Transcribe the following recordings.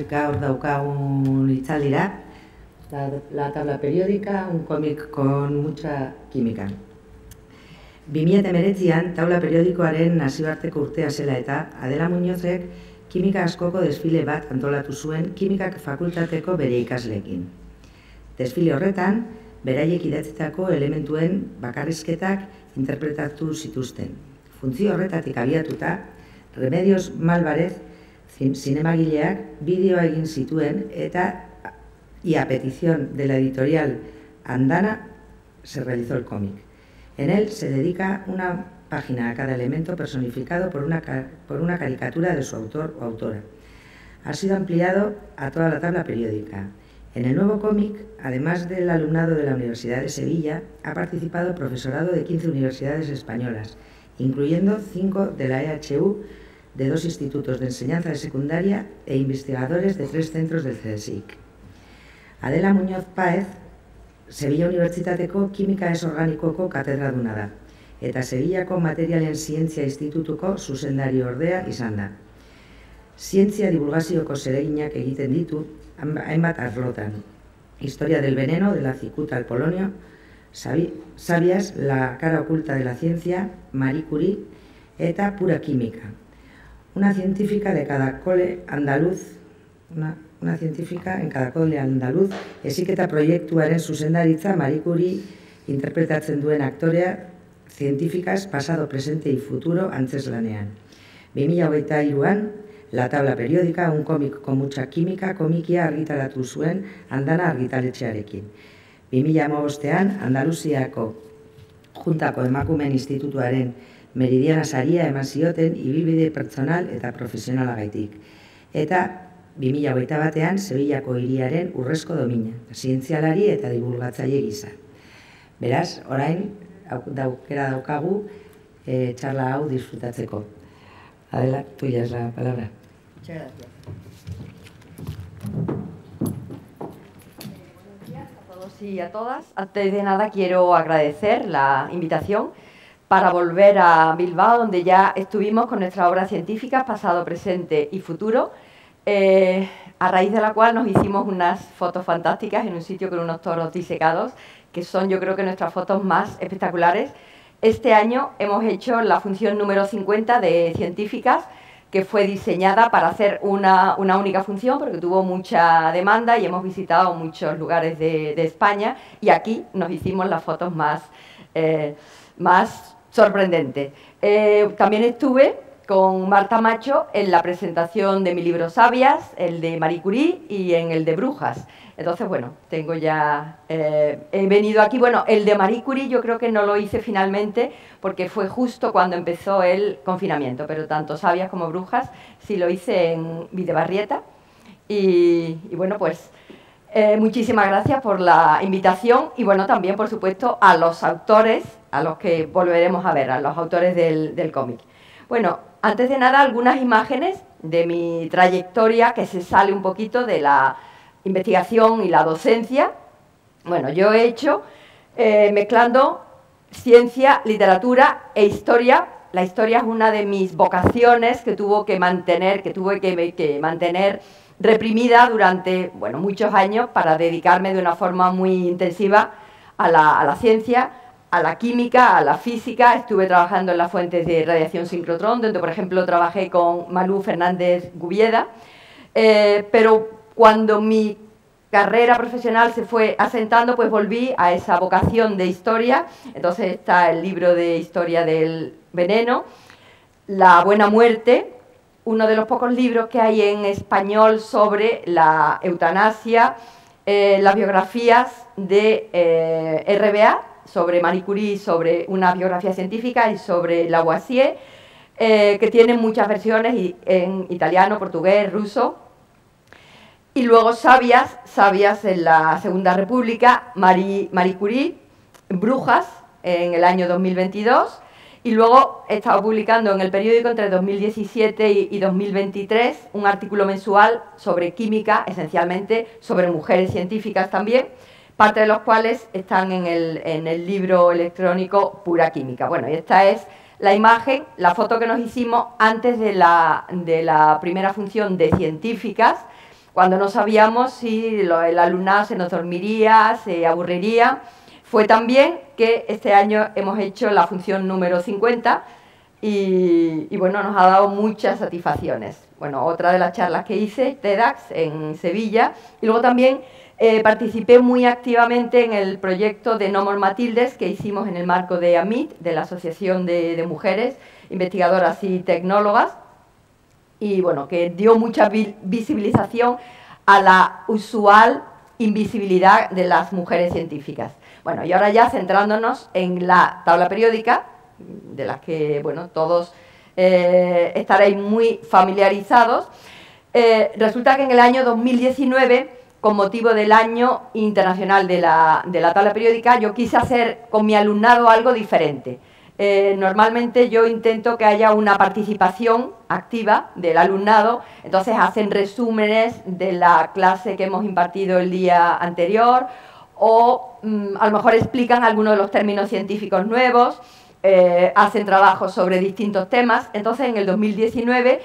gaur daukagun hitzaldira, la tabla periódica, un cómic con mucha química. 2019an taula periodikoaren nazioarteko urtea zela eta Adela Muñozek kimika askoko desfile bat antolatu zuen kimikak fakultateko bere ikasleekin. Desfile horretan, beraiek idatzitako elementuen bakarrizketak interpretatu zituzten. Funtzio horretatik abiatuta, Remedios Malvarez zinemagileak bideoa egin zituen eta y a petición de la editorial Andana se realizó el cómic. En él se dedica una página a cada elemento personificado por una caricatura de su autor o autora. Ha sido ampliado a toda la tabla periódica. En el nuevo cómic, además del alumnado de la Universidad de Sevilla, ha participado el profesorado de 15 universidades españolas, incluyendo 5 de la EHU, de 2 institutos de enseñanza de secundaria e investigadores de 3 centros del CSIC. Adela Muñoz Páez, Sevilla Unibertsitateko Kimika ez Organikoko katedraduna da, eta Sevillako Materialen Zientzia Institutuko zuzendari ordea izan da. Zientzia divulgazioko zereginak egiten ditu hainbat arlotan. Historia del veneno, de la cicuta al polonio, Sabias, la cara oculta de la ciencia, Marie Curie eta Pura Química. Una científica de cada cole andaluz, una científica en cada cole andaluz, heziketa proiektuaren zuzendaritza Marie Curie interpretatzen duen aktorea, científicas pasado, presente y futuro antzeslanean. 2023an, La tabla periódica, un cómic con mucha química, komikia argitaratu zuen Andana argitaletxearekin. 2015an, Andaluziako Juntako Emakumeen Institutuaren Meridiana saria eman zioten ibilbide pertsonal eta profesionalagaitik. Eta 2021an, Sevillako hiriaren urrezko domina, zientzialari eta divulgatzaile gisa. Beraz, orain, aukera daukagu txarla hau disfrutatzeko. Adela, tuya es la palabra. Muchas gracias. Buenos días a todos y a todas. Antes de nada quiero agradecer la invitación para volver a Bilbao, donde ya estuvimos con nuestras obras científicas, pasado, presente y futuro, a raíz de la cual nos hicimos unas fotos fantásticas en un sitio con unos toros disecados, que son yo creo que nuestras fotos más espectaculares. Este año hemos hecho la función número 50 de científicas, que fue diseñada para hacer una única función, porque tuvo mucha demanda y hemos visitado muchos lugares de España, y aquí nos hicimos las fotos más sorprendentes. También estuve con Marta Macho en la presentación de mi libro Sabias, el de Marie Curie y en el de Brujas. Entonces, bueno, tengo ya... he venido aquí. Bueno, el de Marie Curie yo creo que no lo hice finalmente porque fue justo cuando empezó el confinamiento, pero tanto Sabias como Brujas sí lo hice en Videbarrieta. Y bueno, pues muchísimas gracias por la invitación y, bueno, también, por supuesto, a los autores, a los que volveremos a ver, a los autores del cómic. Bueno, antes de nada, algunas imágenes de mi trayectoria que se sale un poquito de la investigación y la docencia. Bueno, yo he hecho mezclando ciencia, literatura e historia. La historia es una de mis vocaciones que tuve que mantener reprimida durante, bueno, muchos años para dedicarme de una forma muy intensiva a la ciencia, a la química, a la física. Estuve trabajando en las fuentes de radiación sincrotrón, donde, por ejemplo, trabajé con Malú Fernández Gubieda, pero cuando mi carrera profesional se fue asentando, pues volví a esa vocación de historia. Entonces está el libro de historia del veneno, La buena muerte, uno de los pocos libros que hay en español sobre la eutanasia, las biografías de RBA, sobre Marie Curie, sobre una biografía científica, y sobre Lavoisier, que tienen muchas versiones en italiano, portugués, ruso. Y luego Sabias en la Segunda República, Marie Curie, Brujas, en el año 2022. Y luego he estado publicando en el periódico entre 2017 y 2023 un artículo mensual sobre química, esencialmente sobre mujeres científicas también, parte de los cuales están en el libro electrónico Pura Química. Bueno, y esta es la imagen, la foto que nos hicimos antes de la primera función de científicas, cuando no sabíamos si el alumnado se nos dormiría, se aburriría. Fue también que este año hemos hecho la función número 50 y bueno, nos ha dado muchas satisfacciones. Bueno, otra de las charlas que hice, TEDx, en Sevilla, y luego también participé muy activamente en el proyecto de No More Matildes que hicimos en el marco de AMIT, de la Asociación de Mujeres Investigadoras y Tecnólogas, y bueno, que dio mucha visibilización a la usual invisibilidad de las mujeres científicas. Bueno, y ahora ya centrándonos en la tabla periódica, de las que, bueno, todos estaréis muy familiarizados, resulta que en el año 2019, con motivo del Año Internacional de la Tabla Periódica, yo quise hacer con mi alumnado algo diferente. Normalmente yo intento que haya una participación activa del alumnado, entonces hacen resúmenes de la clase que hemos impartido el día anterior o a lo mejor explican algunos de los términos científicos nuevos, hacen trabajos sobre distintos temas. Entonces en el 2019,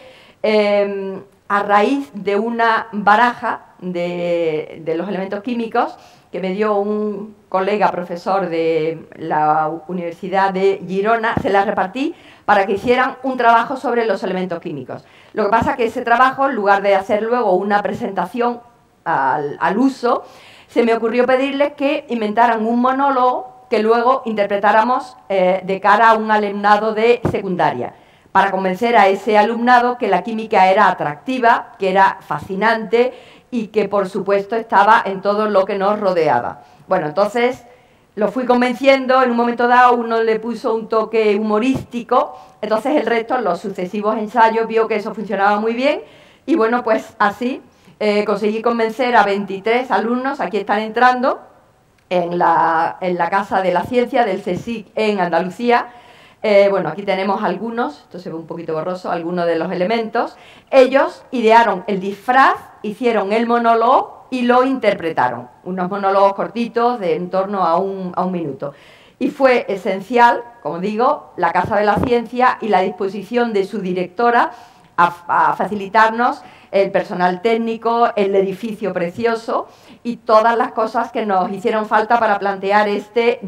a raíz de una baraja de los elementos químicos que me dio un colega profesor de la Universidad de Girona, se las repartí para que hicieran un trabajo sobre los elementos químicos. Lo que pasa es que ese trabajo, en lugar de hacer luego una presentación al uso, se me ocurrió pedirles que inventaran un monólogo que luego interpretáramos de cara a un alumnado de secundaria, para convencer a ese alumnado que la química era atractiva, que era fascinante y que, por supuesto, estaba en todo lo que nos rodeaba. Bueno, entonces lo fui convenciendo, en un momento dado uno le puso un toque humorístico, entonces el resto, los sucesivos ensayos, vio que eso funcionaba muy bien y bueno, pues así conseguí convencer a 23 alumnos, aquí están entrando, en la Casa de la Ciencia del CSIC en Andalucía. Bueno, aquí tenemos algunos, esto se ve un poquito borroso, algunos de los elementos. Ellos idearon el disfraz, hicieron el monólogo y lo interpretaron. Unos monólogos cortitos de en torno a un minuto. Y fue esencial, como digo, la Casa de la Ciencia y la disposición de su directora a facilitarnos el personal técnico, el edificio precioso y todas las cosas que nos hicieron falta para plantear este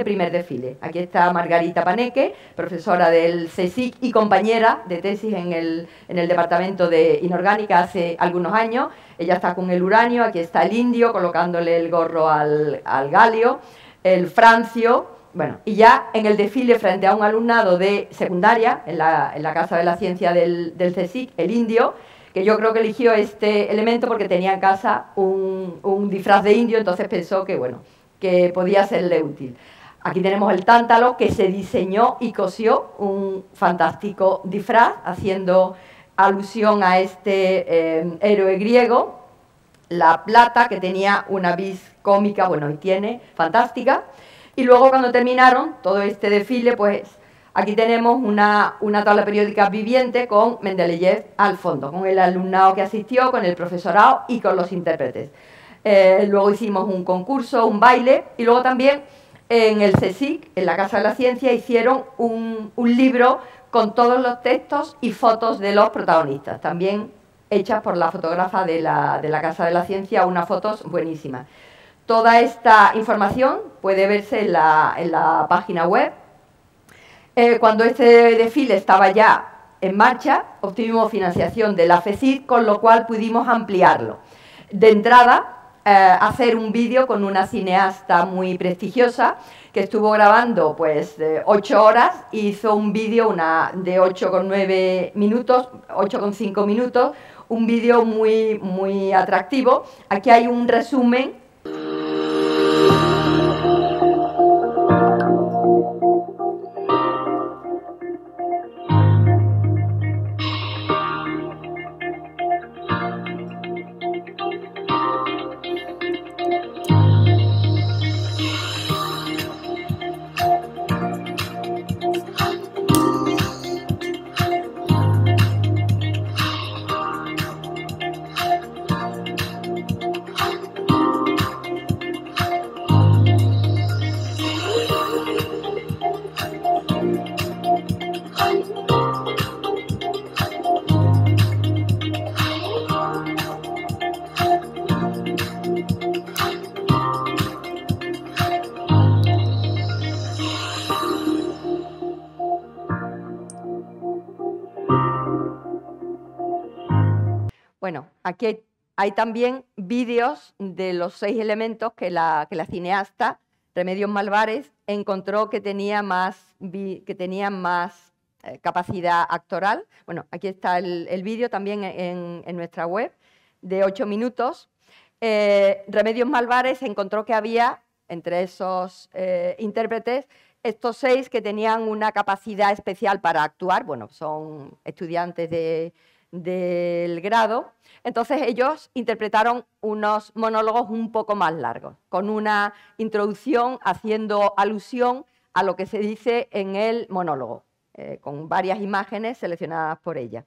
primer desfile. Aquí está Margarita Paneque, profesora del CSIC y compañera de tesis en el Departamento de Inorgánica hace algunos años. Ella está con el uranio, aquí está el indio colocándole el gorro al galio, el francio. Bueno, y ya en el desfile frente a un alumnado de secundaria, en la Casa de la Ciencia del CSIC, el indio, que yo creo que eligió este elemento porque tenía en casa un disfraz de indio, entonces pensó que, bueno, que podía serle útil. Aquí tenemos el tántalo, que se diseñó y cosió un fantástico disfraz, haciendo alusión a este héroe griego. La plata, que tenía una vis cómica, bueno, y tiene, fantástica. Y luego, cuando terminaron todo este desfile, pues aquí tenemos una tabla periódica viviente con Mendeleev al fondo, con el alumnado que asistió, con el profesorado y con los intérpretes. Luego hicimos un concurso, un baile, y luego también en el CSIC, en la Casa de la Ciencia, hicieron un libro con todos los textos y fotos de los protagonistas, también hechas por la fotógrafa de la Casa de la Ciencia, unas fotos buenísimas. Toda esta información puede verse en la página web. Cuando este desfile estaba ya en marcha, obtuvimos financiación de la FECID, con lo cual pudimos ampliarlo. De entrada, hacer un vídeo con una cineasta muy prestigiosa que estuvo grabando pues 8 horas, hizo un vídeo de 8,9 minutos, 8,5 minutos, un vídeo muy, muy atractivo. Aquí hay un resumen. Bueno, aquí hay también vídeos de los 6 elementos que la cineasta Remedios Malvares encontró que tenían más capacidad actoral. Bueno, aquí está el vídeo también en nuestra web, de 8 minutos. Remedios Malvares encontró que había, entre esos intérpretes, estos 6 que tenían una capacidad especial para actuar. Bueno, son estudiantes del grado. Entonces ellos interpretaron unos monólogos un poco más largos, con una introducción haciendo alusión a lo que se dice en el monólogo, con varias imágenes seleccionadas por ella.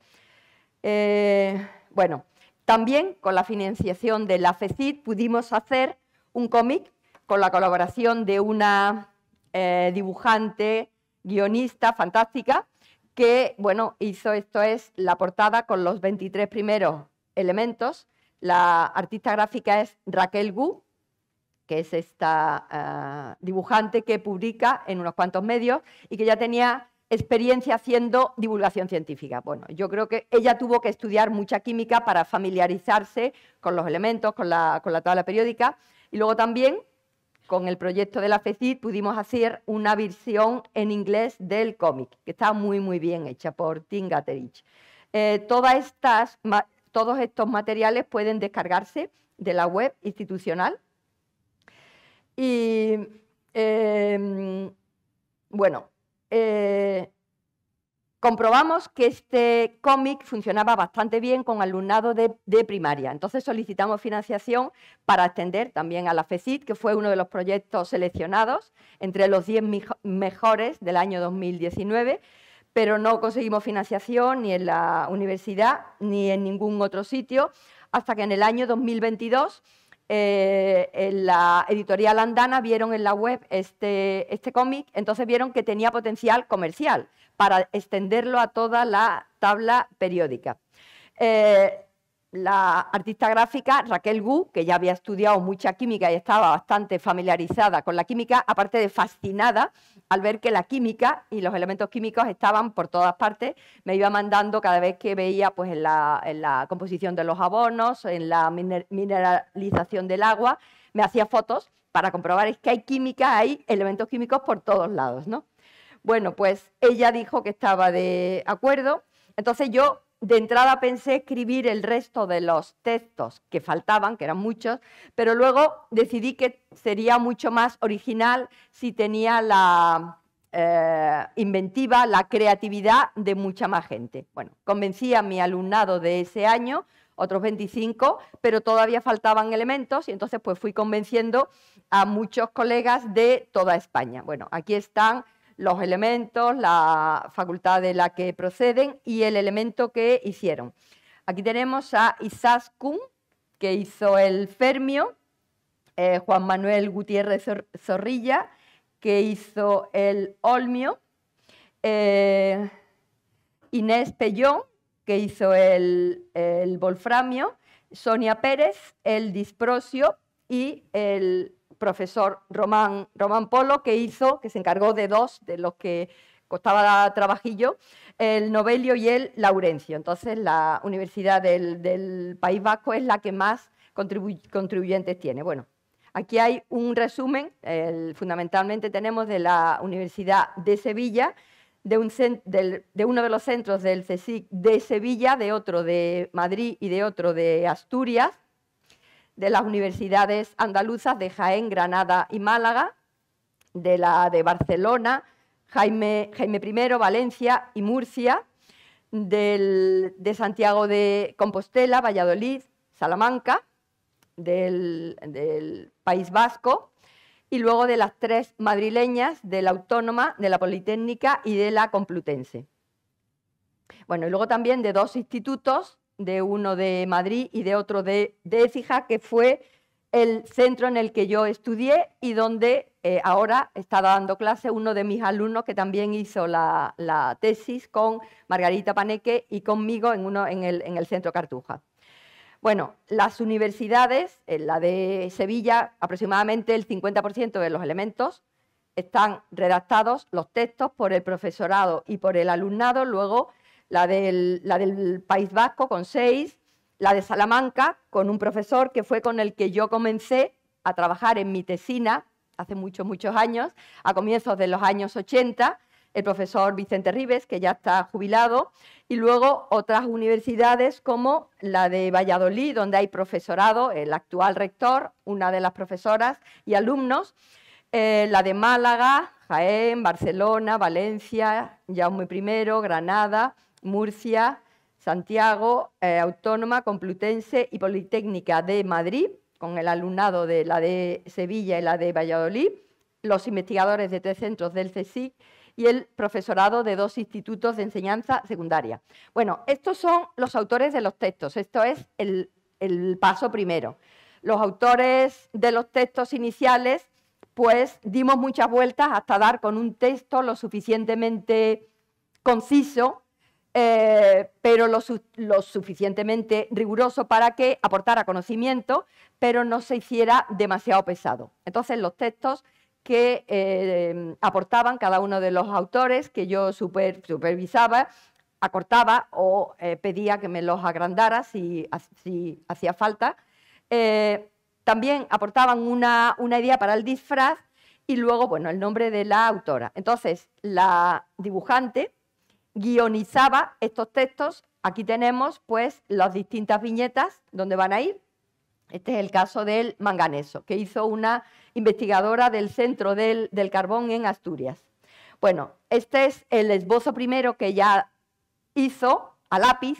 Bueno, también con la financiación de la FECIT pudimos hacer un cómic con la colaboración de una dibujante, guionista fantástica, que, bueno, hizo, esto es la portada con los 23 primeros elementos. La artista gráfica es Raquel Gu, que es esta dibujante que publica en unos cuantos medios y que ya tenía experiencia haciendo divulgación científica. Bueno, yo creo que ella tuvo que estudiar mucha química para familiarizarse con los elementos, con la tabla periódica, y luego también con el proyecto de la FECIT pudimos hacer una versión en inglés del cómic, que está muy, muy bien hecha por Tim Gatterich. Todos estos materiales pueden descargarse de la web institucional. Y, bueno, comprobamos que este cómic funcionaba bastante bien con alumnado de primaria. Entonces solicitamos financiación para extender también a la FECIT, que fue uno de los proyectos seleccionados entre los 10 mejores del año 2019, pero no conseguimos financiación ni en la universidad ni en ningún otro sitio, hasta que en el año 2022 en la editorial Andana vieron en la web este cómic, entonces vieron que tenía potencial comercial para extenderlo a toda la tabla periódica. La artista gráfica Raquel Gu, que ya había estudiado mucha química y estaba bastante familiarizada con la química, aparte de fascinada al ver que la química y los elementos químicos estaban por todas partes, me iba mandando cada vez que veía pues, en la composición de los abonos, en la mineralización del agua, me hacía fotos para comprobar que hay química, hay elementos químicos por todos lados, ¿no? Bueno, pues ella dijo que estaba de acuerdo, entonces yo de entrada pensé escribir el resto de los textos que faltaban, que eran muchos, pero luego decidí que sería mucho más original si tenía la inventiva, la creatividad de mucha más gente. Bueno, convencí a mi alumnado de ese año, otros 25, pero todavía faltaban elementos y entonces pues fui convenciendo a muchos colegas de toda España. Bueno, aquí están los elementos, la facultad de la que proceden y el elemento que hicieron. Aquí tenemos a Izaskun, que hizo el fermio, Juan Manuel Gutiérrez Zorrilla, que hizo el olmio, Inés Pellón, que hizo el wolframio, Sonia Pérez, el disprosio y el profesor Román Polo, que se encargó de 2 de los que costaba trabajillo, el Novelio y el Laurencio. Entonces la Universidad del País Vasco es la que más contribuyentes tiene. Bueno, aquí hay un resumen, fundamentalmente tenemos de la Universidad de Sevilla, de uno de los centros del CSIC de Sevilla, de otro de Madrid y de otro de Asturias, de las universidades andaluzas de Jaén, Granada y Málaga, de la de Barcelona, Jaime I, Valencia y Murcia, de Santiago de Compostela, Valladolid, Salamanca, del País Vasco, y luego de las 3 madrileñas, de la Autónoma, de la Politécnica y de la Complutense. Bueno, y luego también de 2 institutos, de uno de Madrid y de otro de Écija, que fue el centro en el que yo estudié y donde ahora está dando clase uno de mis alumnos que también hizo la tesis con Margarita Paneque y conmigo en el Centro Cartuja. Bueno, las universidades, en la de Sevilla, aproximadamente el 50% de los elementos están redactados, los textos, por el profesorado y por el alumnado. Luego la del País Vasco con 6, la de Salamanca, con un profesor que fue con el que yo comencé a trabajar en mi tesina hace muchos, muchos años, a comienzos de los años 80, el profesor Vicente Ribes, que ya está jubilado, y luego otras universidades como la de Valladolid, donde hay profesorado, el actual rector, una de las profesoras y alumnos, la de Málaga, Jaén, Barcelona, Valencia, Jaume I, Granada, Murcia, Santiago, Autónoma, Complutense y Politécnica de Madrid, con el alumnado de la de Sevilla y la de Valladolid, los investigadores de 3 centros del CSIC y el profesorado de 2 institutos de enseñanza secundaria. Bueno, estos son los autores de los textos, esto es el paso primero. Los autores de los textos iniciales, pues dimos muchas vueltas hasta dar con un texto lo suficientemente conciso, pero lo suficientemente riguroso para que aportara conocimiento, pero no se hiciera demasiado pesado. Entonces, los textos que aportaban cada uno de los autores, que yo supervisaba, acortaba o pedía que me los agrandara si hacía falta. También aportaban una idea para el disfraz y luego, bueno, el nombre de la autora. Entonces, la dibujante guionizaba estos textos. Aquí tenemos, pues, las distintas viñetas donde van a ir. Este es el caso del manganeso, que hizo una investigadora del Centro del Carbón en Asturias. Bueno, este es el esbozo primero que ella hizo a lápiz.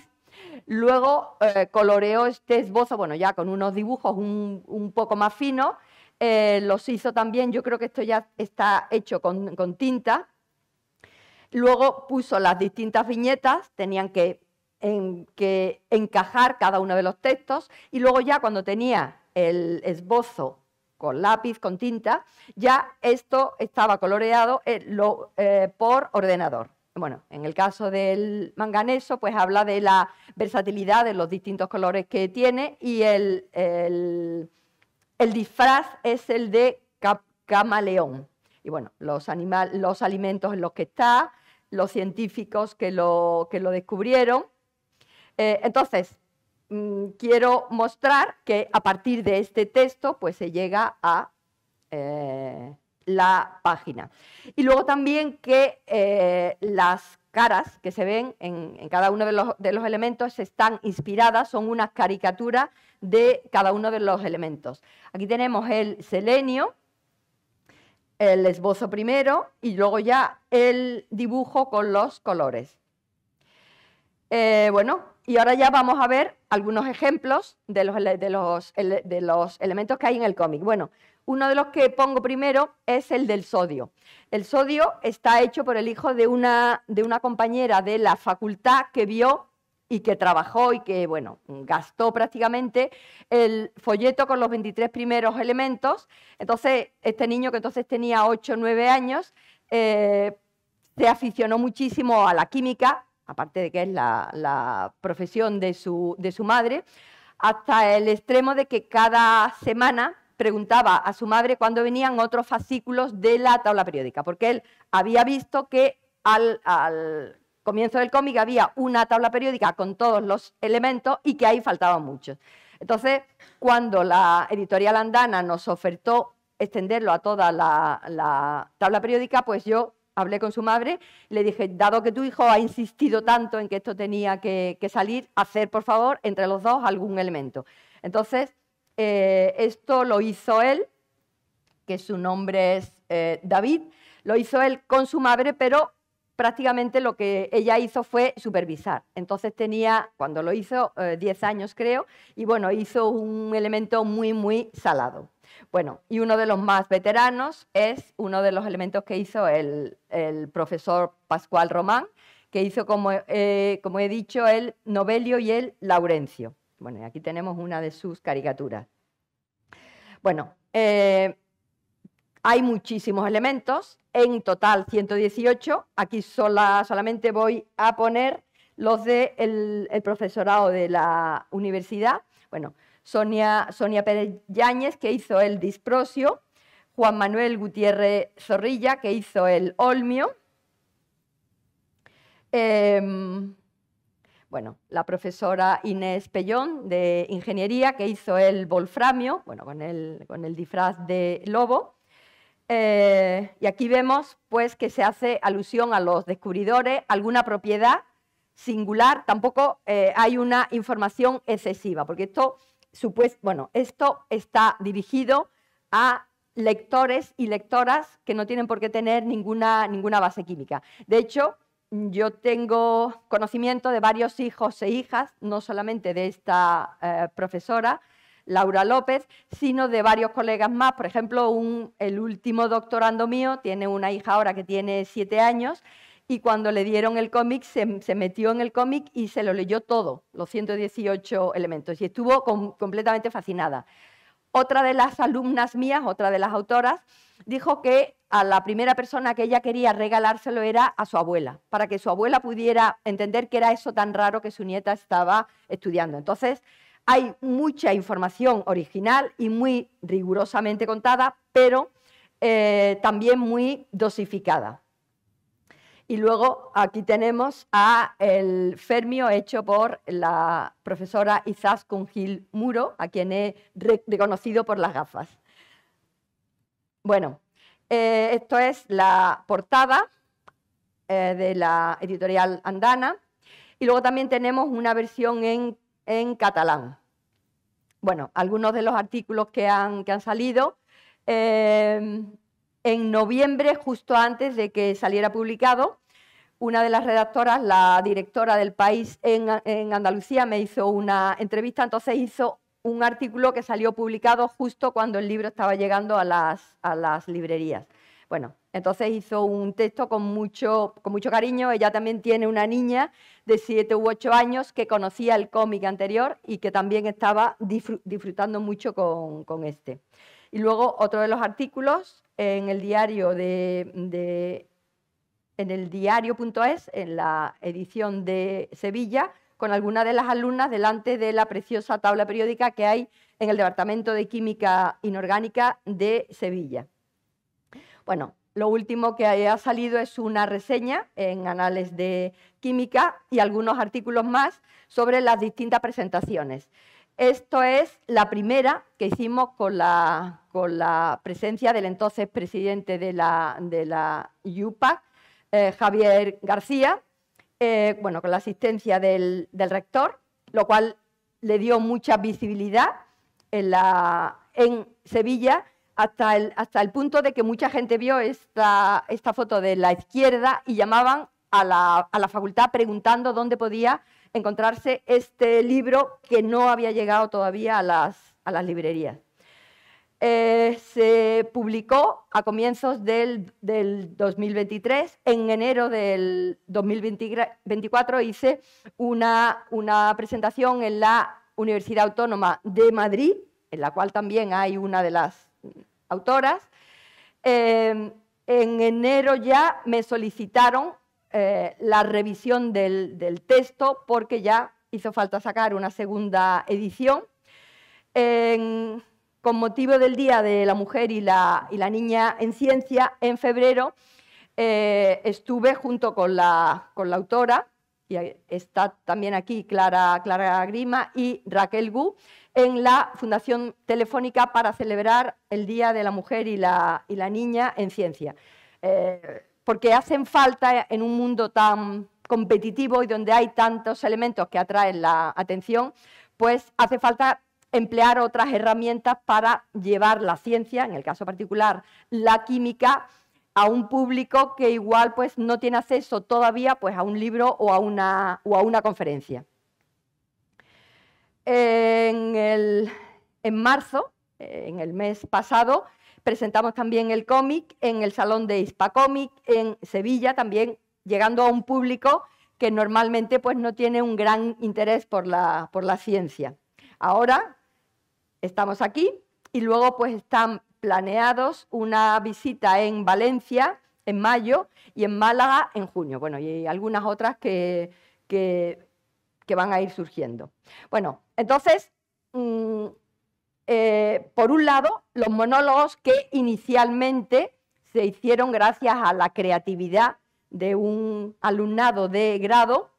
Luego coloreó este esbozo, bueno, ya con unos dibujos un poco más finos. Los hizo también, yo creo que esto ya está hecho con tinta. Luego puso las distintas viñetas, tenían que encajar cada uno de los textos, y luego ya cuando tenía el esbozo con lápiz, con tinta, ya esto estaba coloreado por ordenador. Bueno, en el caso del manganeso, pues habla de la versatilidad de los distintos colores que tiene, y el disfraz es el de camaleón. Y bueno, los alimentos en los que está, los científicos que lo descubrieron. Entonces, quiero mostrar que a partir de este texto pues se llega a la página. Y luego también que las caras que se ven en cada uno de los elementos están inspiradas, son unas caricaturas de cada uno de los elementos. Aquí tenemos el selenio, el esbozo primero y luego ya el dibujo con los colores. Bueno, y ahora ya vamos a ver algunos ejemplos de los elementos que hay en el cómic. Bueno, uno de los que pongo primero es el del sodio. El sodio está hecho por el hijo de una compañera de la facultad que vio y que trabajó y que, bueno, gastó prácticamente el folleto con los 23 primeros elementos. Entonces, este niño, que entonces tenía 8 o 9 años, se aficionó muchísimo a la química, aparte de que es la profesión de su madre, hasta el extremo de que cada semana preguntaba a su madre cuándo venían otros fascículos de la tabla periódica, porque él había visto que al comienzo del cómic había una tabla periódica con todos los elementos y que ahí faltaban muchos. Entonces, cuando la editorial Andana nos ofertó extenderlo a toda la tabla periódica, pues yo hablé con su madre y le dije, dado que tu hijo ha insistido tanto en que esto tenía que salir, hacer, por favor, entre los dos algún elemento. Entonces, esto lo hizo él, que su nombre es David, lo hizo él con su madre, pero prácticamente lo que ella hizo fue supervisar. Entonces tenía, cuando lo hizo, 10 años creo, y bueno, hizo un elemento muy, muy salado. Bueno, y uno de los más veteranos es uno de los elementos que hizo el profesor Pascual Román, que hizo, como he dicho, el Novelio y el Laurencio. Bueno, y aquí tenemos una de sus caricaturas. Bueno, hay muchísimos elementos, en total 118. Aquí solamente voy a poner los del profesorado de la universidad. Bueno, Sonia Pérez Yáñez, que hizo el Disprosio, Juan Manuel Gutiérrez Zorrilla, que hizo el Olmio. Bueno, la profesora Inés Pellón, de Ingeniería, que hizo el wolframio, bueno, con el disfraz de lobo. Y aquí vemos pues, que se hace alusión a los descubridores, alguna propiedad singular, tampoco hay una información excesiva, porque esto está dirigido a lectores y lectoras que no tienen por qué tener ninguna base química. De hecho, yo tengo conocimiento de varios hijos e hijas, no solamente de esta profesora, Laura López, sino de varios colegas más. Por ejemplo, el último doctorando mío tiene una hija ahora que tiene 7 años y cuando le dieron el cómic se metió en el cómic y se lo leyó todo, los 118 elementos, y estuvo completamente fascinada. Otra de las alumnas mías, otra de las autoras, dijo que a la primera persona que ella quería regalárselo era a su abuela, para que su abuela pudiera entender qué era eso tan raro que su nieta estaba estudiando. Entonces, hay mucha información original y muy rigurosamente contada, pero también muy dosificada. Y luego aquí tenemos el fermio hecho por la profesora Izaskun Gil Muro, a quien he reconocido por las gafas. Bueno, esto es la portada de la editorial Andana, y luego también tenemos una versión en catalán. Bueno, algunos de los artículos que han salido. En noviembre, justo antes de que saliera publicado, una de las redactoras, la directora del País en Andalucía, me hizo una entrevista, entonces hizo un artículo que salió publicado justo cuando el libro estaba llegando a las librerías. Bueno, entonces hizo un texto con mucho cariño. Ella también tiene una niña de 7 u 8 años que conocía el cómic anterior y que también estaba disfrutando mucho con este. Y luego otro de los artículos en el diario en el diario.es, en la edición de Sevilla, con algunas de las alumnas delante de la preciosa tabla periódica que hay en el Departamento de Química Inorgánica de Sevilla. Bueno, lo último que ha salido es una reseña en Anales de Química y algunos artículos más sobre las distintas presentaciones. Esto es la primera que hicimos con la presencia del entonces presidente de la IUPAC, Javier García, bueno, con la asistencia del rector, lo cual le dio mucha visibilidad en Sevilla, hasta el punto de que mucha gente vio esta foto de la izquierda y llamaban a la facultad preguntando dónde podía encontrarse este libro que no había llegado todavía a las librerías. Se publicó a comienzos del 2023. En enero del 2024 hice una presentación en la Universidad Autónoma de Madrid, en la cual también hay una de las autoras. En enero ya me solicitaron la revisión del texto porque ya hizo falta sacar una segunda edición. Con motivo del Día de la Mujer y la Niña en Ciencia, en febrero estuve junto con la autora, y está también aquí Clara Grima y Raquel Gu, en la Fundación Telefónica para celebrar el Día de la Mujer y la Niña en Ciencia. Porque hacen falta en un mundo tan competitivo y donde hay tantos elementos que atraen la atención, pues hace falta emplear otras herramientas para llevar la ciencia, en el caso particular la química, a un público que igual pues, no tiene acceso todavía pues, a un libro o a una conferencia. En marzo, en el mes pasado, presentamos también el cómic en el Salón de Hispacómic en Sevilla, también llegando a un público que normalmente pues, no tiene un gran interés por la ciencia. Ahora estamos aquí y luego pues, están planeados una visita en Valencia en mayo y en Málaga en junio. Bueno, y algunas otras que van a ir surgiendo. Bueno, entonces, por un lado, los monólogos que inicialmente se hicieron gracias a la creatividad de un alumnado de grado,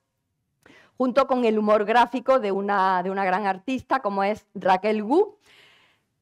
junto con el humor gráfico de una gran artista como es Raquel Gu,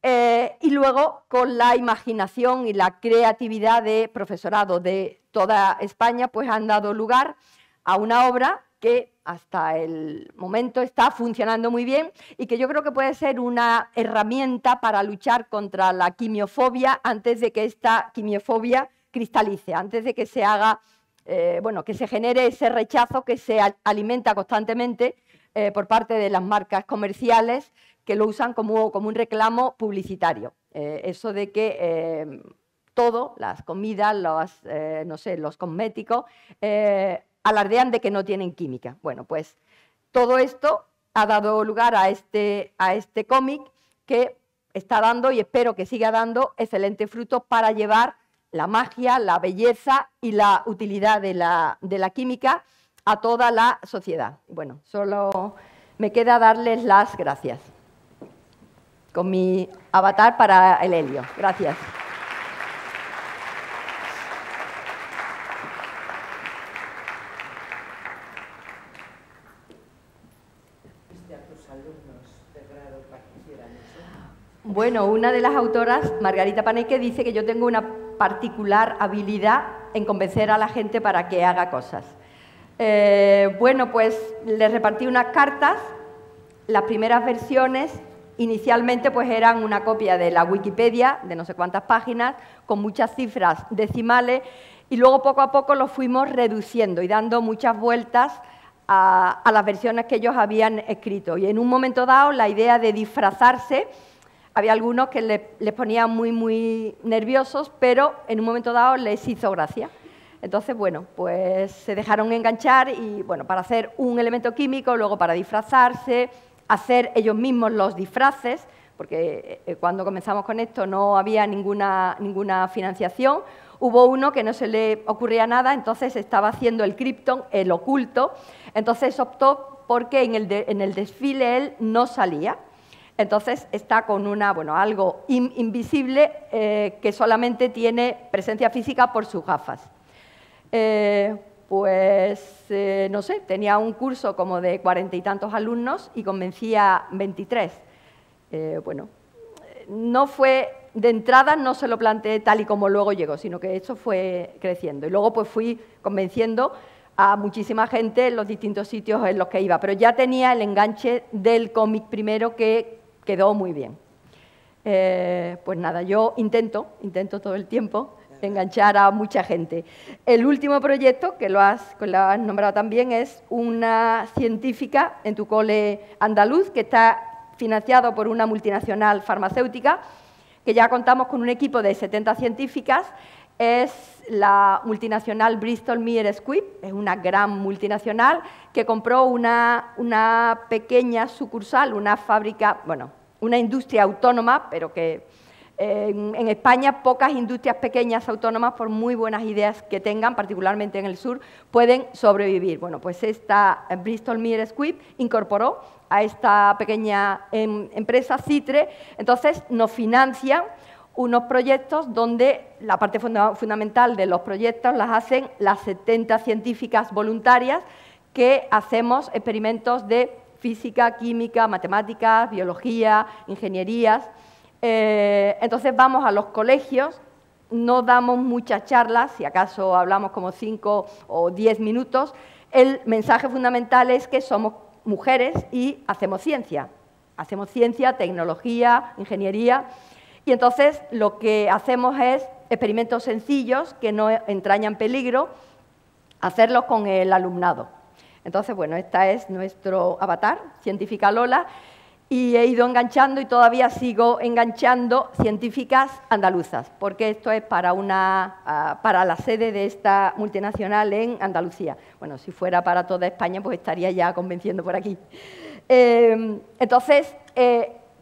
y luego con la imaginación y la creatividad de profesorado de toda España, pues han dado lugar a una obra que hasta el momento está funcionando muy bien y que yo creo que puede ser una herramienta para luchar contra la quimiofobia antes de que esta quimiofobia cristalice, antes de que se haga, que se genere ese rechazo que se alimenta constantemente por parte de las marcas comerciales que lo usan como un reclamo publicitario. Eso de que todo, las comidas, los cosméticos, alardean de que no tienen química. Bueno, pues todo esto ha dado lugar a este cómic que está dando, y espero que siga dando, excelentes frutos para llevar la magia, la belleza y la utilidad de la química a toda la sociedad. Bueno, solo me queda darles las gracias con mi avatar para el helio. Gracias. Bueno, una de las autoras, Margarita Paneque, dice que yo tengo una particular habilidad en convencer a la gente para que haga cosas. Bueno, pues les repartí unas cartas. Las primeras versiones inicialmente pues eran una copia de la Wikipedia, de no sé cuántas páginas, con muchas cifras decimales, y luego poco a poco lo fuimos reduciendo y dando muchas vueltas a las versiones que ellos habían escrito. Y en un momento dado la idea de disfrazarse, había algunos que les ponían muy nerviosos, pero en un momento dado les hizo gracia. Entonces, bueno, pues se dejaron enganchar y, bueno, para hacer un elemento químico, luego para disfrazarse, hacer ellos mismos los disfraces, porque cuando comenzamos con esto no había ninguna financiación. Hubo uno que no se le ocurría nada, entonces estaba haciendo el Krypton, el oculto, entonces optó porque en el desfile él no salía. Entonces está con algo invisible que solamente tiene presencia física por sus gafas. No sé, tenía un curso como de 40 y tantos alumnos y convencía 23. No fue de entrada, no se lo planteé tal y como luego llegó, sino que eso fue creciendo. Y luego pues fui convenciendo a muchísima gente en los distintos sitios en los que iba, pero ya tenía el enganche del cómic primero que quedó muy bien. Pues nada, yo intento todo el tiempo enganchar a mucha gente. El último proyecto, que lo has nombrado también, es una científica en tu cole andaluz, que está financiado por una multinacional farmacéutica, que ya contamos con un equipo de 70 científicas. Es la multinacional Bristol Myers Squibb, es una gran multinacional que compró una pequeña sucursal, una fábrica, una industria autónoma, pero que en España pocas industrias pequeñas autónomas, por muy buenas ideas que tengan, particularmente en el sur, pueden sobrevivir. Bueno, pues esta Bristol Myers Squibb incorporó a esta pequeña empresa, Citre, entonces nos financian unos proyectos donde la parte fundamental de los proyectos las hacen las 70 científicas voluntarias que hacemos experimentos de física, química, matemáticas, biología, ingenierías. Entonces vamos a los colegios, no damos muchas charlas, si acaso hablamos como 5 o 10 minutos. El mensaje fundamental es que somos mujeres y hacemos ciencia, tecnología, ingeniería. Y entonces lo que hacemos es experimentos sencillos que no entrañan peligro, hacerlos con el alumnado. Entonces, bueno, esta es nuestro avatar, Científica Lola, y he ido enganchando y todavía sigo enganchando científicas andaluzas, porque esto es para la sede de esta multinacional en Andalucía. Bueno, si fuera para toda España, pues estaría ya convenciendo por aquí. Entonces,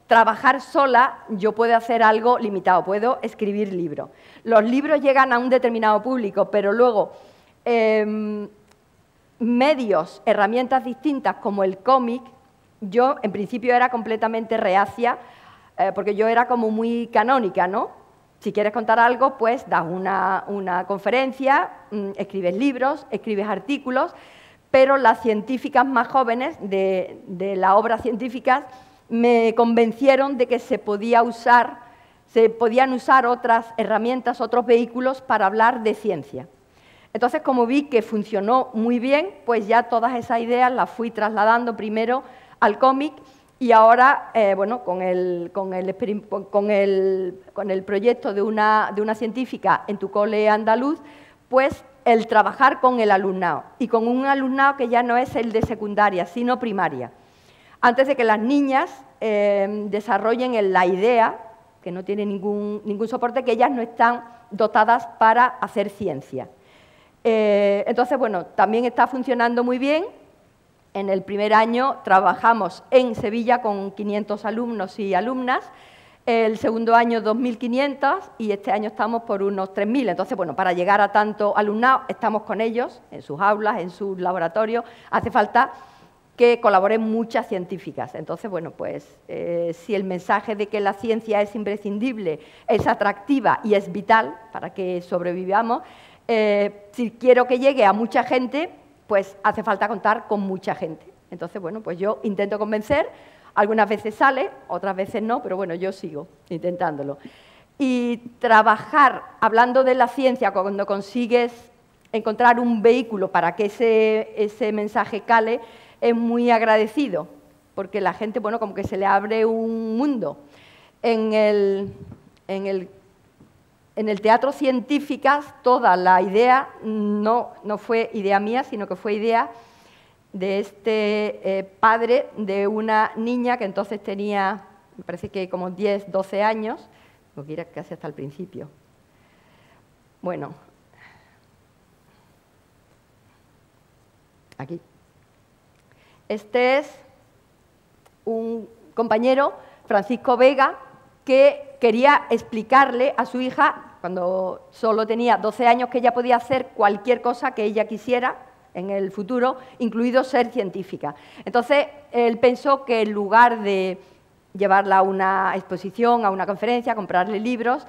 trabajar sola, yo puedo hacer algo limitado, puedo escribir libros. Los libros llegan a un determinado público, pero luego medios, herramientas distintas como el cómic, yo en principio era completamente reacia, porque yo era como muy canónica, ¿no? Si quieres contar algo, pues das una conferencia, escribes libros, escribes artículos, pero las científicas más jóvenes de la obra científica me convencieron de que se podían usar otras herramientas, otros vehículos para hablar de ciencia. Entonces, como vi que funcionó muy bien, pues ya todas esas ideas las fui trasladando primero al cómic y ahora, bueno, con el proyecto de una científica en tu cole andaluz, pues el trabajar con el alumnado y con un alumnado que ya no es el de secundaria, sino primaria. Antes de que las niñas desarrollen la idea, que no tiene ningún soporte, que ellas no están dotadas para hacer ciencia. Entonces, bueno, también está funcionando muy bien. En el primer año trabajamos en Sevilla con 500 alumnos y alumnas, el segundo año 2.500 y este año estamos por unos 3.000. Entonces, bueno, para llegar a tanto alumnado estamos con ellos en sus aulas, en sus laboratorios. Hace falta que colaboren muchas científicas. Entonces, bueno, pues si el mensaje de que la ciencia es imprescindible, es atractiva y es vital para que sobrevivamos, si quiero que llegue a mucha gente, pues hace falta contar con mucha gente. Entonces, bueno, pues yo intento convencer, algunas veces sale, otras veces no, pero bueno, yo sigo intentándolo. Y trabajar, hablando de la ciencia, cuando consigues encontrar un vehículo para que ese mensaje cale, es muy agradecido, porque la gente, bueno, como que se le abre un mundo. En el teatro científicas, toda la idea no fue idea mía, sino que fue idea de este padre de una niña que entonces tenía, me parece que como 10, 12 años, lo que era casi hasta el principio. Bueno, aquí. Este es un compañero, Francisco Vega, que quería explicarle a su hija, cuando solo tenía 12 años, que ella podía hacer cualquier cosa que ella quisiera en el futuro, incluido ser científica. Entonces, él pensó que en lugar de llevarla a una exposición, a una conferencia, comprarle libros,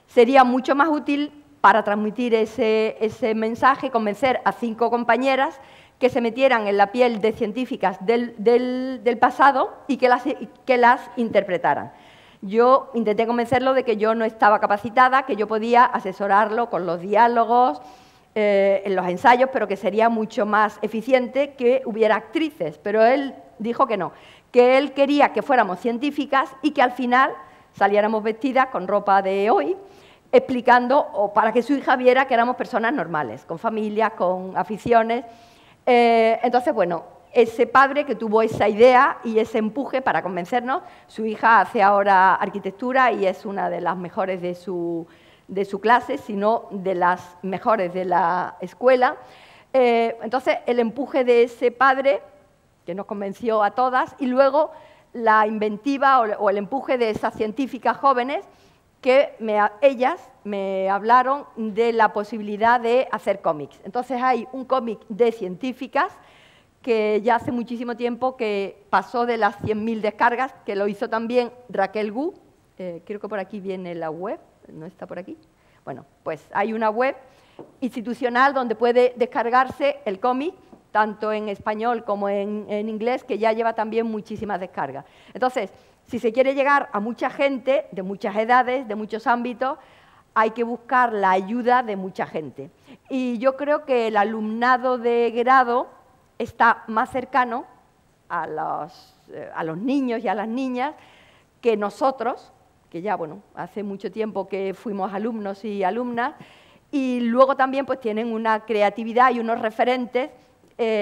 sería mucho más útil para transmitir ese mensaje, convencer a 5 compañeras que se metieran en la piel de científicas del pasado y que las interpretaran. Yo intenté convencerlo de que yo no estaba capacitada, que yo podía asesorarlo con los diálogos, en los ensayos, pero que sería mucho más eficiente que hubiera actrices. Pero él dijo que no, que él quería que fuéramos científicas y que al final saliéramos vestidas con ropa de hoy, explicando, o para que su hija viera que éramos personas normales, con familias, con aficiones. Entonces, bueno, ese padre que tuvo esa idea y ese empuje para convencernos, su hija hace ahora arquitectura y es una de las mejores de su clase, sino de las mejores de la escuela. Entonces, el empuje de ese padre, que nos convenció a todas, y luego la inventiva o el empuje de esas científicas jóvenes que ellas me hablaron de la posibilidad de hacer cómics. Entonces, hay un cómic de científicas que ya hace muchísimo tiempo que pasó de las 100.000 descargas, que lo hizo también Raquel Gu. Creo que por aquí viene la web. ¿No está por aquí? Bueno, pues hay una web institucional donde puede descargarse el cómic, tanto en español como en inglés, que ya lleva también muchísimas descargas. Entonces, si se quiere llegar a mucha gente, de muchas edades, de muchos ámbitos, hay que buscar la ayuda de mucha gente. Y yo creo que el alumnado de grado está más cercano a los niños y a las niñas que nosotros, que ya, bueno, hace mucho tiempo que fuimos alumnos y alumnas, y luego también pues tienen una creatividad y unos referentes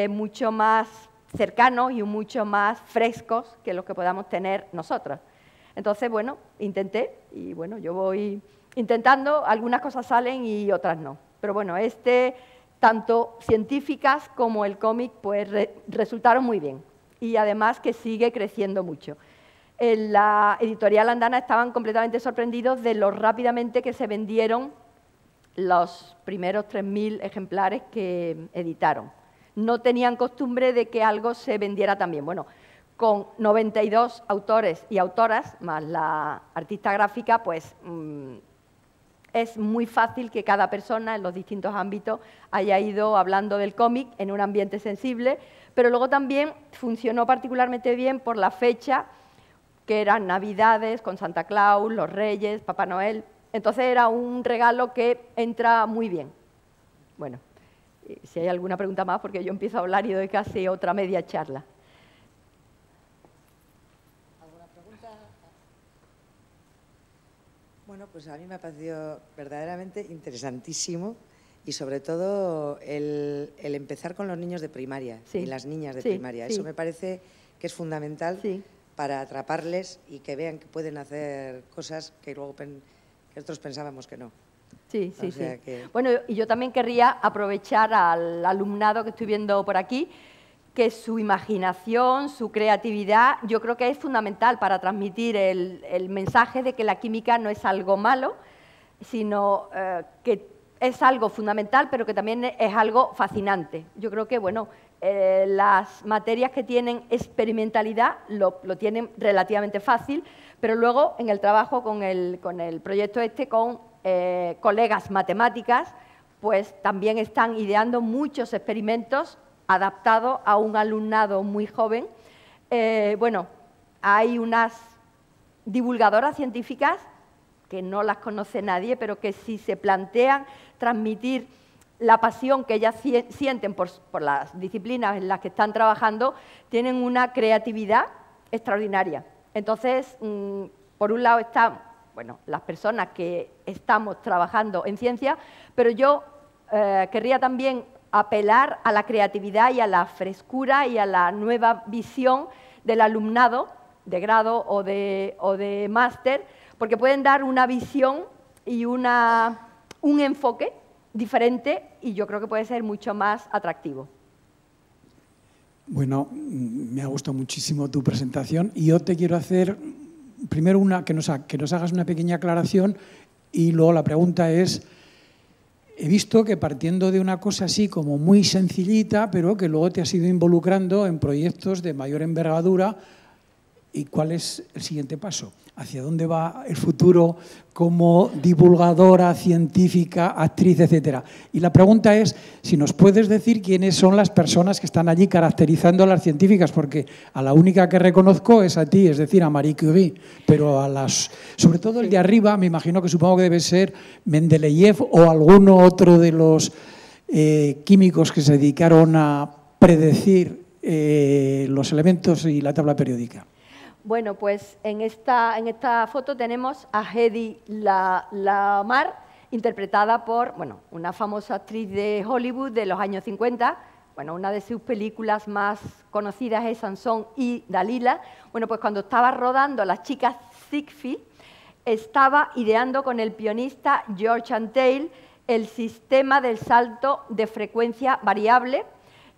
mucho más cercanos y mucho más frescos que los que podamos tener nosotros. Entonces, bueno, intenté, y bueno, yo voy intentando, algunas cosas salen y otras no. Pero bueno, tanto científicas como el cómic, pues resultaron muy bien, y además que sigue creciendo mucho. En la editorial Andana estaban completamente sorprendidos de lo rápidamente que se vendieron los primeros 3.000 ejemplares que editaron. No tenían costumbre de que algo se vendiera tan bien. Bueno, con 92 autores y autoras, más la artista gráfica, pues es muy fácil que cada persona en los distintos ámbitos haya ido hablando del cómic en un ambiente sensible, pero luego también funcionó particularmente bien por la fecha, que eran Navidades con Santa Claus, los Reyes, Papá Noel. Entonces era un regalo que entra muy bien. Bueno, si hay alguna pregunta más, porque yo empiezo a hablar y doy casi otra media charla. ¿Alguna pregunta? Bueno, pues a mí me ha parecido verdaderamente interesantísimo y sobre todo el empezar con los niños de primaria y las niñas de primaria. Eso me parece que es fundamental para atraparles y que vean que pueden hacer cosas que luego que nosotros pensábamos que no. Sí. Bueno, y yo también querría aprovechar al alumnado que estoy viendo por aquí, que su imaginación, su creatividad, yo creo que es fundamental para transmitir el mensaje de que la química no es algo malo, sino que es algo fundamental, pero que también es algo fascinante. Yo creo que, bueno, las materias que tienen experimentalidad lo tienen relativamente fácil, pero luego en el trabajo con el proyecto con colegas matemáticas, pues también están ideando muchos experimentos adaptados a un alumnado muy joven. Bueno, hay unas divulgadoras científicas que no las conoce nadie, pero que si se plantean transmitir la pasión que ellas sienten por las disciplinas en las que están trabajando, tienen una creatividad extraordinaria. Entonces, por un lado están las personas que estamos trabajando en ciencia, pero yo querría también apelar a la creatividad y a la frescura y a la nueva visión del alumnado de grado o de máster, porque pueden dar una visión y un enfoque diferente y yo creo que puede ser mucho más atractivo. Bueno, me ha gustado muchísimo tu presentación y yo te quiero hacer primero que nos hagas una pequeña aclaración y luego la pregunta es, he visto que partiendo de una cosa así como muy sencillita, pero que luego te has ido involucrando en proyectos de mayor envergadura, ¿y cuál es el siguiente paso? ¿Hacia dónde va el futuro como divulgadora, científica, actriz, etcétera? Y la pregunta es si nos puedes decir quiénes son las personas que están allí caracterizando a las científicas, porque a la única que reconozco es a ti, es decir, a Marie Curie, pero sobre todo el de arriba, me imagino que supongo que debe ser Mendeleev o alguno otro de los químicos que se dedicaron a predecir los elementos y la tabla periódica. Bueno, pues en esta foto tenemos a Hedy Lamarr, interpretada por una famosa actriz de Hollywood de los años 50. Bueno, una de sus películas más conocidas es Sansón y Dalila. Bueno, pues cuando estaba rodando Las chicas Ziegfeld, estaba ideando con el pianista George Antheil el sistema del salto de frecuencia variable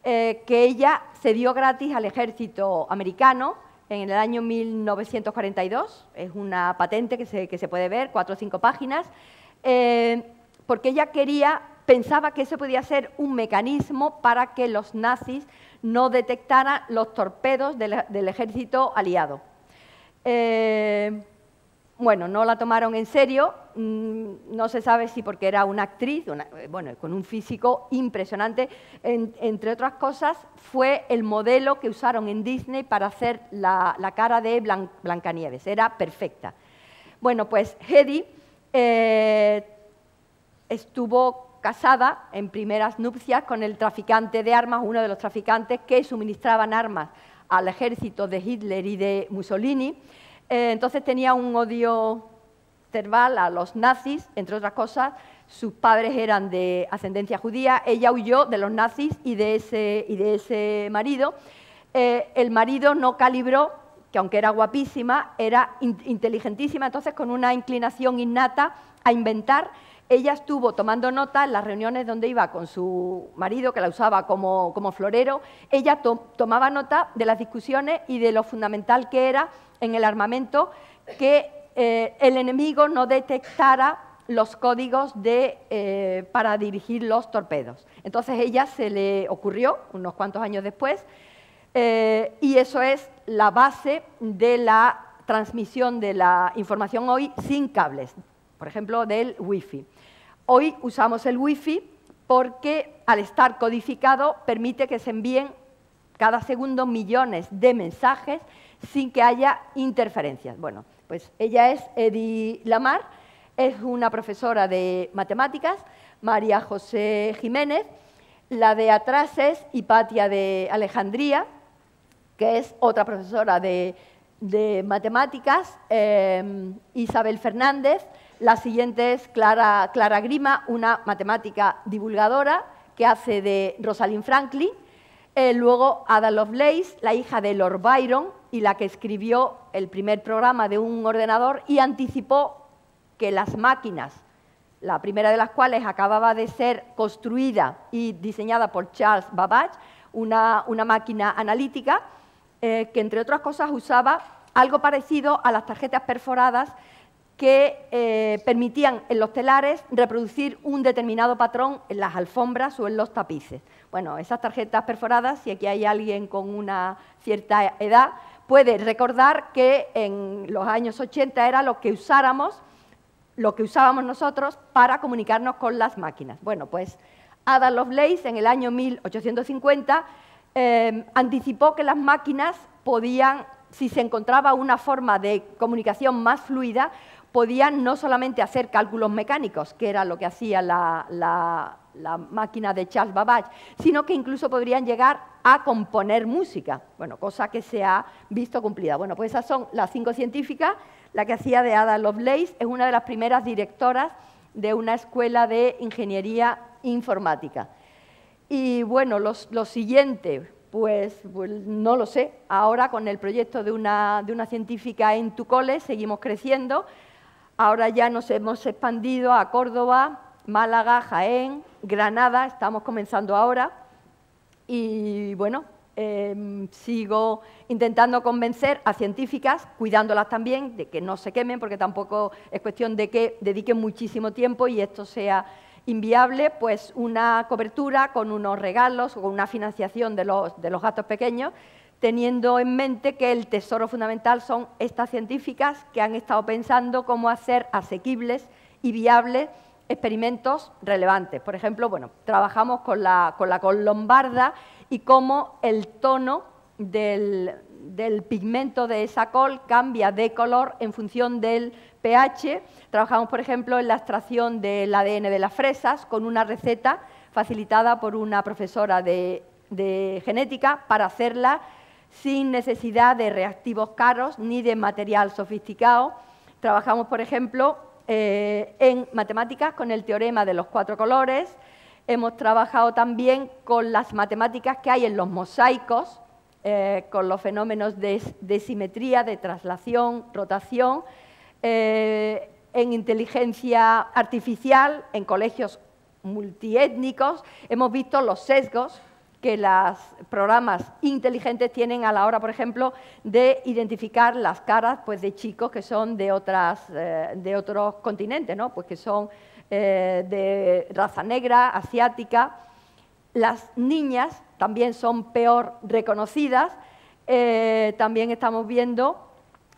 que ella cedió gratis al ejército americano en el año 1942, es una patente que se puede ver, 4 o 5 páginas, porque ella pensaba que eso podía ser un mecanismo para que los nazis no detectaran los torpedos del ejército aliado. Bueno, no la tomaron en serio, no se sabe si porque era una actriz, con un físico impresionante, entre otras cosas, fue el modelo que usaron en Disney para hacer la cara de Blancanieves, era perfecta. Bueno, pues Hedy estuvo casada en primeras nupcias con el traficante de armas, uno de los traficantes que suministraban armas al ejército de Hitler y de Mussolini. Entonces tenía un odio cerval a los nazis, entre otras cosas. Sus padres eran de ascendencia judía. Ella huyó de los nazis y de ese marido. El marido no calibró, que aunque era guapísima, era inteligentísima, entonces con una inclinación innata a inventar. Ella estuvo tomando nota en las reuniones donde iba con su marido, que la usaba como florero. Ella tomaba nota de las discusiones y de lo fundamental que era en el armamento que el enemigo no detectara los códigos para dirigir los torpedos. Entonces ella se le ocurrió, unos cuantos años después, y eso es la base de la transmisión de la información hoy sin cables. por ejemplo, del Wi-Fi. Hoy usamos el Wi-Fi porque al estar codificado permite que se envíen cada segundo millones de mensajes sin que haya interferencias. Bueno, pues ella es Edi Lamar, es una profesora de matemáticas, María José Jiménez, la de atrás es Hipatia de Alejandría, que es otra profesora de matemáticas, Isabel Fernández, la siguiente es Clara Grima, una matemática divulgadora que hace de Rosalind Franklin, luego Ada Lovelace, la hija de Lord Byron y la que escribió el primer programa de un ordenador y anticipó que las máquinas, la primera de las cuales acababa de ser construida y diseñada por Charles Babbage, una máquina analítica, que entre otras cosas usaba algo parecido a las tarjetas perforadas que permitían en los telares reproducir un determinado patrón en las alfombras o en los tapices. Bueno, esas tarjetas perforadas, si aquí hay alguien con una cierta edad, puede recordar que en los años 80 era lo que usábamos nosotros para comunicarnos con las máquinas. Bueno, pues Ada Lovelace en el año 1850 anticipó que las máquinas podían, si se encontraba una forma de comunicación más fluida, podían no solamente hacer cálculos mecánicos, que era lo que hacía la máquina de Charles Babbage, sino que incluso podrían llegar a componer música, bueno, cosa que se ha visto cumplida. Bueno, pues esas son las 5 científicas. La que hacía de Ada Lovelace es una de las primeras directoras de una escuela de ingeniería informática. Y bueno, lo siguiente, pues no lo sé. Ahora con el proyecto de una científica en Tucole seguimos creciendo. Ahora ya nos hemos expandido a Córdoba, Málaga, Jaén, Granada, estamos comenzando ahora. Y bueno, sigo intentando convencer a científicas, cuidándolas también, de que no se quemen, porque tampoco es cuestión de que dediquen muchísimo tiempo y esto sea inviable, pues una cobertura con unos regalos o con una financiación de los gastos pequeños, teniendo en mente que el tesoro fundamental son estas científicas que han estado pensando cómo hacer asequibles y viables experimentos relevantes. Por ejemplo, bueno, trabajamos con la col lombarda y cómo el tono del pigmento de esa col cambia de color en función del pH. Trabajamos, por ejemplo, en la extracción del ADN de las fresas con una receta facilitada por una profesora de genética para hacerla sin necesidad de reactivos caros ni de material sofisticado. Trabajamos, por ejemplo, en matemáticas con el teorema de los 4 colores. Hemos trabajado también con las matemáticas que hay en los mosaicos, con los fenómenos de simetría, de traslación, rotación, en inteligencia artificial, en colegios multiétnicos. Hemos visto los sesgos que los programas inteligentes tienen a la hora, por ejemplo, de identificar las caras pues, de chicos que son de otros continentes, ¿no? Pues que son de raza negra, asiática. Las niñas también son peor reconocidas. También estamos viendo,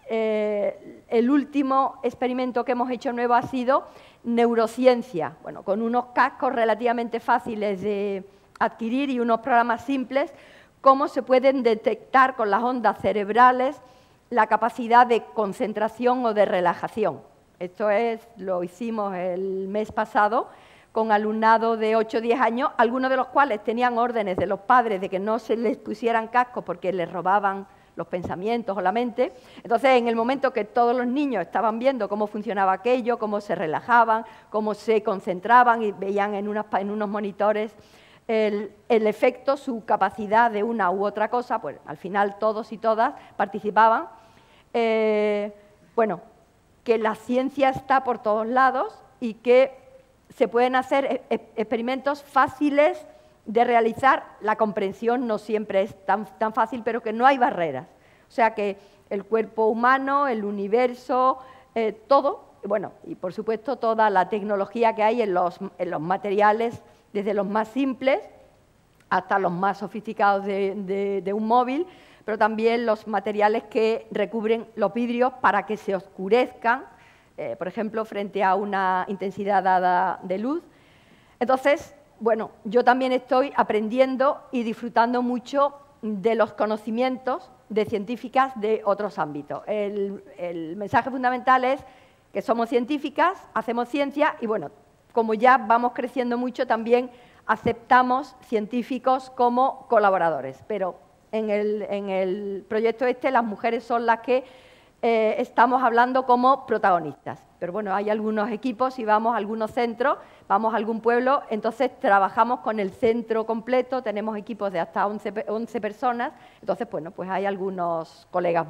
el último experimento que hemos hecho nuevo ha sido neurociencia, bueno, con unos cascos relativamente fáciles de adquirir y unos programas simples, cómo se pueden detectar con las ondas cerebrales la capacidad de concentración o de relajación. Esto lo hicimos el mes pasado con alumnado de 8 o 10 años, algunos de los cuales tenían órdenes de los padres de que no se les pusieran cascos porque les robaban los pensamientos o la mente. Entonces, en el momento que todos los niños estaban viendo cómo funcionaba aquello, cómo se relajaban, cómo se concentraban y veían en unos monitores el efecto, su capacidad de una u otra cosa, pues al final todos y todas participaban. Bueno, que la ciencia está por todos lados y que se pueden hacer experimentos fáciles de realizar. La comprensión no siempre es tan fácil, pero que no hay barreras. O sea que el cuerpo humano, el universo, todo, bueno, y por supuesto toda la tecnología que hay en los materiales, desde los más simples hasta los más sofisticados de un móvil, pero también los materiales que recubren los vidrios para que se oscurezcan por ejemplo, frente a una intensidad dada de luz. Entonces, bueno, yo también estoy aprendiendo y disfrutando mucho de los conocimientos de científicas de otros ámbitos. El mensaje fundamental es que somos científicas, hacemos ciencia y, bueno, como ya vamos creciendo mucho, también aceptamos científicos como colaboradores. Pero en el proyecto las mujeres son las que estamos hablando como protagonistas. Pero bueno, hay algunos equipos y vamos a algunos centros, vamos a algún pueblo, entonces trabajamos con el centro completo, tenemos equipos de hasta 11 personas, entonces bueno, pues hay algunos colegas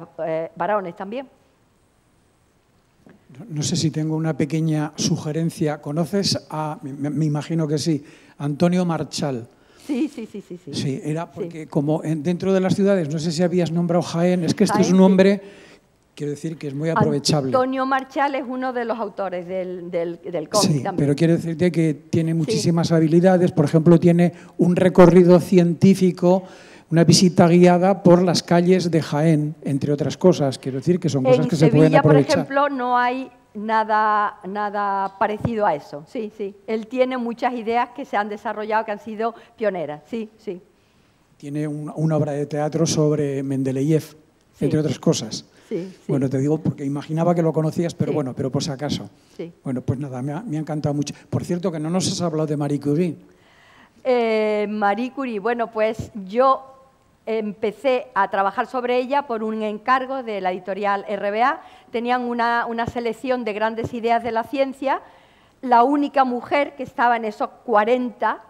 varones también. No sé si tengo una pequeña sugerencia. ¿Conoces a, me imagino que sí, Antonio Marchal? Sí. Sí, era porque como dentro de las ciudades, no sé si habías nombrado Jaén, es que este es un hombre, quiero decir, que es muy aprovechable. Antonio Marchal es uno de los autores del cómic sí, también. Pero quiero decirte que tiene muchísimas habilidades. Por ejemplo, tiene un recorrido científico, una visita guiada por las calles de Jaén, entre otras cosas. Quiero decir que son cosas que se pueden aprovechar. En Sevilla, por ejemplo, no hay nada parecido a eso. Sí. Él tiene muchas ideas que se han desarrollado, que han sido pioneras. Sí. Tiene una obra de teatro sobre Mendeleev, entre otras cosas. Sí. Bueno, te digo porque imaginaba que lo conocías, pero bueno, pero por si acaso. Sí. Bueno, pues nada, me ha encantado mucho. Por cierto, que no nos has hablado de Marie Curie. Marie Curie, bueno, pues yo empecé a trabajar sobre ella por un encargo de la editorial RBA. Tenían una selección de grandes ideas de la ciencia. La única mujer que estaba en esos 40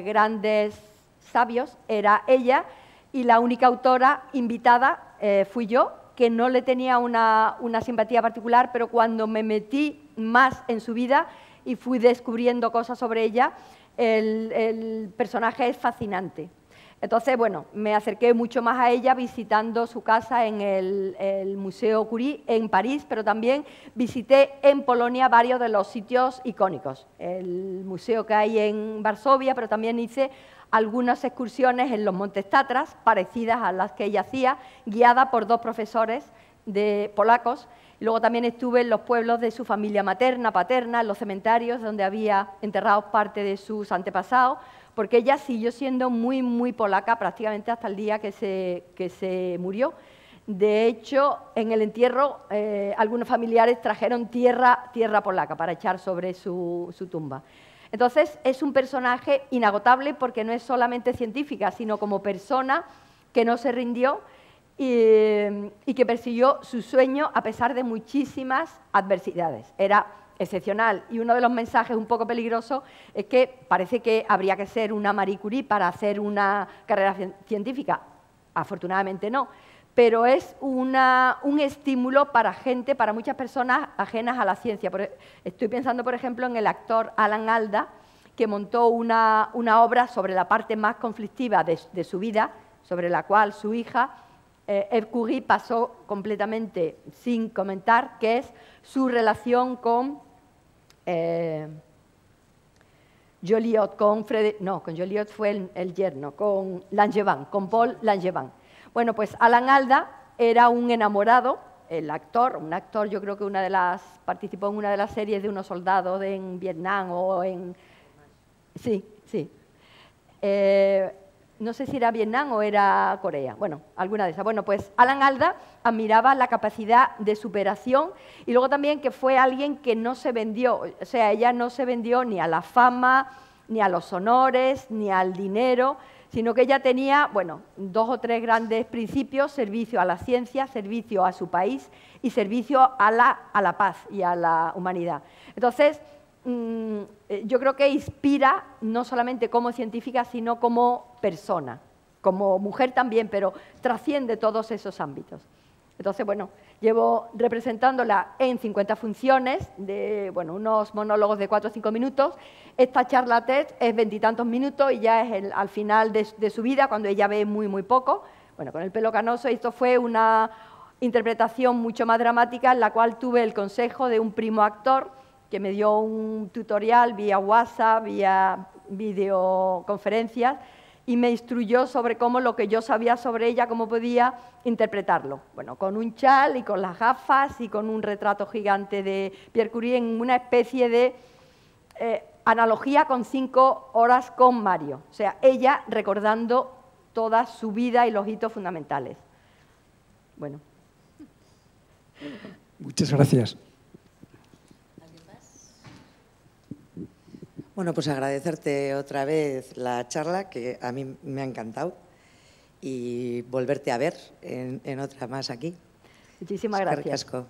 grandes sabios era ella, y la única autora invitada fui yo, que no le tenía una simpatía particular, pero cuando me metí más en su vida y fui descubriendo cosas sobre ella, el personaje es fascinante. Entonces, bueno, me acerqué mucho más a ella visitando su casa en el Museo Curie en París, pero también visité en Polonia varios de los sitios icónicos. El museo que hay en Varsovia, pero también hice algunas excursiones en los Montes Tatras, parecidas a las que ella hacía, guiada por 2 profesores polacos. Y luego también estuve en los pueblos de su familia materna, paterna, en los cementerios donde había enterrados parte de sus antepasados, porque ella siguió siendo muy polaca prácticamente hasta el día que se murió. De hecho, en el entierro, algunos familiares trajeron tierra polaca para echar sobre su tumba. Entonces, es un personaje inagotable porque no es solamente científica, sino como persona que no se rindió y que persiguió su sueño a pesar de muchísimas adversidades. Era excepcional, y uno de los mensajes un poco peligrosos es que parece que habría que ser una Marie Curie para hacer una carrera científica. Afortunadamente no, pero es un estímulo para gente, para muchas personas ajenas a la ciencia. Estoy pensando, por ejemplo, en el actor Alan Alda, que montó una obra sobre la parte más conflictiva de su vida, sobre la cual su hija, Eve Curie, pasó completamente sin comentar, que es su relación con Joliot, con Joliot fue el yerno, con Langevin, con Paul Langevin. Bueno, pues Alan Alda era un enamorado, un actor, yo creo que participó en una de las series de unos soldados en Vietnam o en... Sí. No sé si era Vietnam o era Corea, bueno, alguna de esas. Bueno, pues Alan Alda admiraba la capacidad de superación y luego también que fue alguien que no se vendió, o sea, ella no se vendió ni a la fama, ni a los honores, ni al dinero, sino que ella tenía, bueno, 2 o 3 grandes principios: servicio a la ciencia, servicio a su país y servicio a la paz y a la humanidad. Entonces, yo creo que inspira no solamente como científica, sino como persona, como mujer también, pero trasciende todos esos ámbitos. Entonces, bueno, llevo representándola en 50 funciones, de unos monólogos de 4 o 5 minutos. Esta charla TED es 20 y tantos minutos y ya es al final de su vida, cuando ella ve muy poco, bueno, con el pelo canoso. Esto fue una interpretación mucho más dramática, en la cual tuve el consejo de un primo actor que me dio un tutorial vía WhatsApp, vía videoconferencias, y me instruyó sobre cómo lo que yo sabía sobre ella, cómo podía interpretarlo. Bueno, con un chal y con las gafas y con un retrato gigante de Pierre Curie en una especie de analogía con 5 horas con Mario. O sea, ella recordando toda su vida y los hitos fundamentales. Bueno. Muchas gracias. Bueno, pues agradecerte otra vez la charla, que a mí me ha encantado, y volverte a ver en otra más aquí. Muchísimas gracias. Eskerrik asko.